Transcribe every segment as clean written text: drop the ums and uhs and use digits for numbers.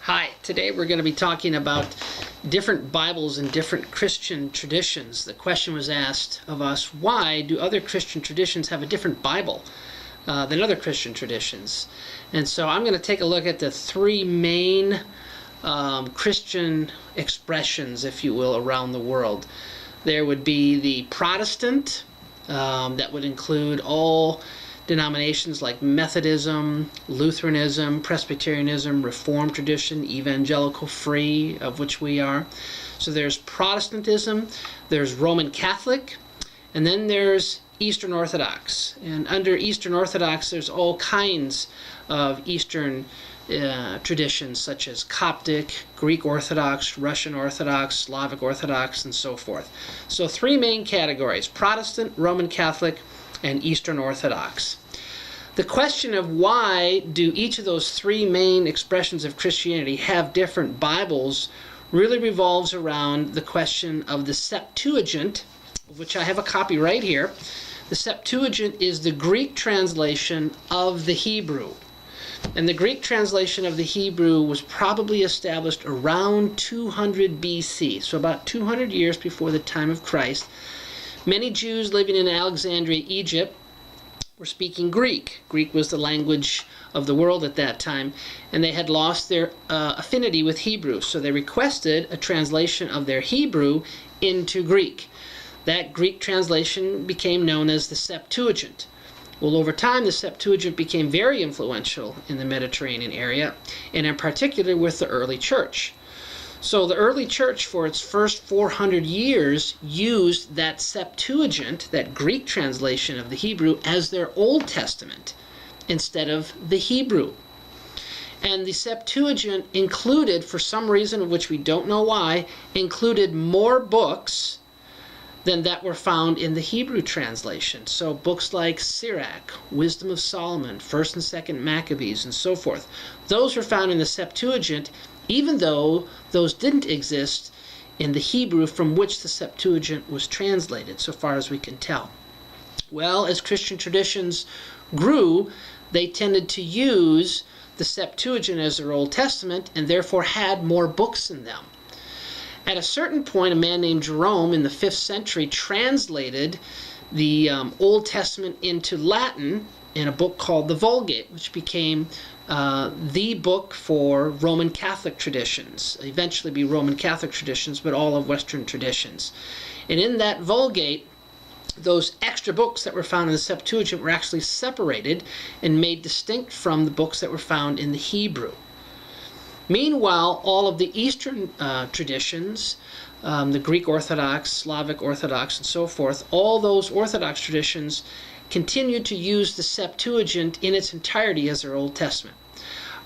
Hi, today we're going to be talking about different Bibles and different Christian traditions. The question was asked of us, why do other Christian traditions have a different Bible than other Christian traditions? And so I'm going to take a look at the three main Christian expressions, if you will, around the world. There would be the Protestant, that would include all denominations like Methodism, Lutheranism, Presbyterianism, Reformed tradition, Evangelical Free, of which we are. So there's Protestantism, there's Roman Catholic, and then there's Eastern Orthodox. And under Eastern Orthodox, there's all kinds of Eastern traditions, such as Coptic, Greek Orthodox, Russian Orthodox, Slavic Orthodox, and so forth. So three main categories: Protestant, Roman Catholic, and Eastern Orthodox. The question of why do each of those three main expressions of Christianity have different Bibles really revolves around the question of the Septuagint, of which I have a copy right here. The Septuagint is the Greek translation of the Hebrew. And the Greek translation of the Hebrew was probably established around 200 BC, so about 200 years before the time of Christ. Many Jews living in Alexandria, Egypt, were speaking Greek. Greek was the language of the world at that time, and they had lost their affinity with Hebrew, so they requested a translation of their Hebrew into Greek. That Greek translation became known as the Septuagint. Well, over time, the Septuagint became very influential in the Mediterranean area, and in particular with the early church. So the early church, for its first 400 years, used that Septuagint, that Greek translation of the Hebrew, as their Old Testament instead of the Hebrew. And the Septuagint included, for some reason of which we don't know why, included more books than that were found in the Hebrew translation. So books like Sirach, Wisdom of Solomon, 1st and 2nd Maccabees, and so forth. Those were found in the Septuagint, even though those didn't exist in the Hebrew from which the Septuagint was translated, so far as we can tell. Well, as Christian traditions grew, they tended to use the Septuagint as their Old Testament and therefore had more books in them. At a certain point, a man named Jerome in the 5th century translated the Old Testament into Latin in a book called the Vulgate, which became the book for Roman Catholic traditions, eventually be Roman Catholic traditions, but all of Western traditions. And in that Vulgate, those extra books that were found in the Septuagint were actually separated and made distinct from the books that were found in the Hebrew. Meanwhile, all of the Eastern traditions, the Greek Orthodox, Slavic Orthodox, and so forth, all those Orthodox traditions continued to use the Septuagint in its entirety as their Old Testament.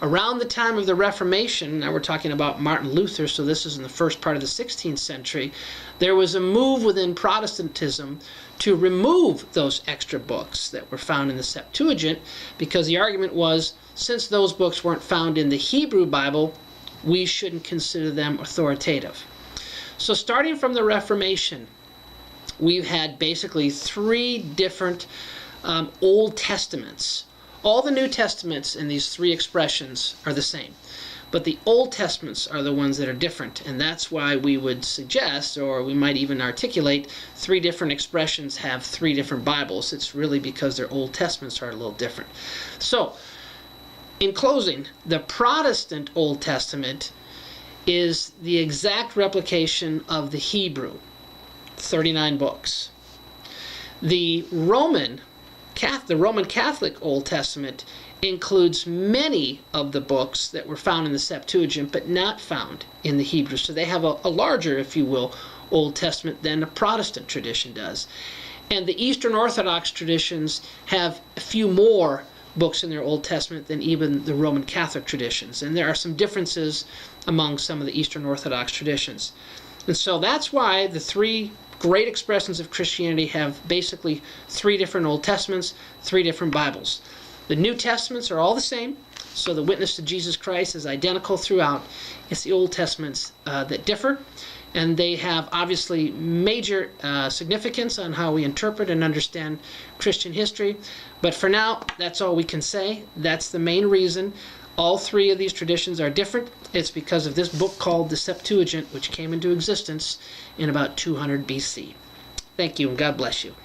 Around the time of the Reformation, now we're talking about Martin Luther, so this is in the first part of the 16th century, there was a move within Protestantism to remove those extra books that were found in the Septuagint, because the argument was, since those books weren't found in the Hebrew Bible, we shouldn't consider them authoritative. So starting from the Reformation, we've had basically three different Old Testaments. All the New Testaments in these three expressions are the same, but the Old Testaments are the ones that are different, and that's why we would suggest, or we might even articulate, three different expressions have three different Bibles. It's really because their Old Testaments are a little different. So, in closing, the Protestant Old Testament is the exact replication of the Hebrew, 39 books. The Roman Catholic Old Testament includes many of the books that were found in the Septuagint but not found in the Hebrew. So they have a larger, if you will, Old Testament than the Protestant tradition does. And the Eastern Orthodox traditions have a few more books in their Old Testament than even the Roman Catholic traditions. And there are some differences among some of the Eastern Orthodox traditions. And so that's why the three great expressions of Christianity have basically three different Old Testaments, three different Bibles. The New Testaments are all the same, so the witness to Jesus Christ is identical throughout. It's the Old Testaments that differ, and they have obviously major significance on how we interpret and understand Christian history. But for now, that's all we can say. That's the main reason. all three of these traditions are different, it's because of this book called the Septuagint, which came into existence in about 200 BC. Thank you, and God bless you.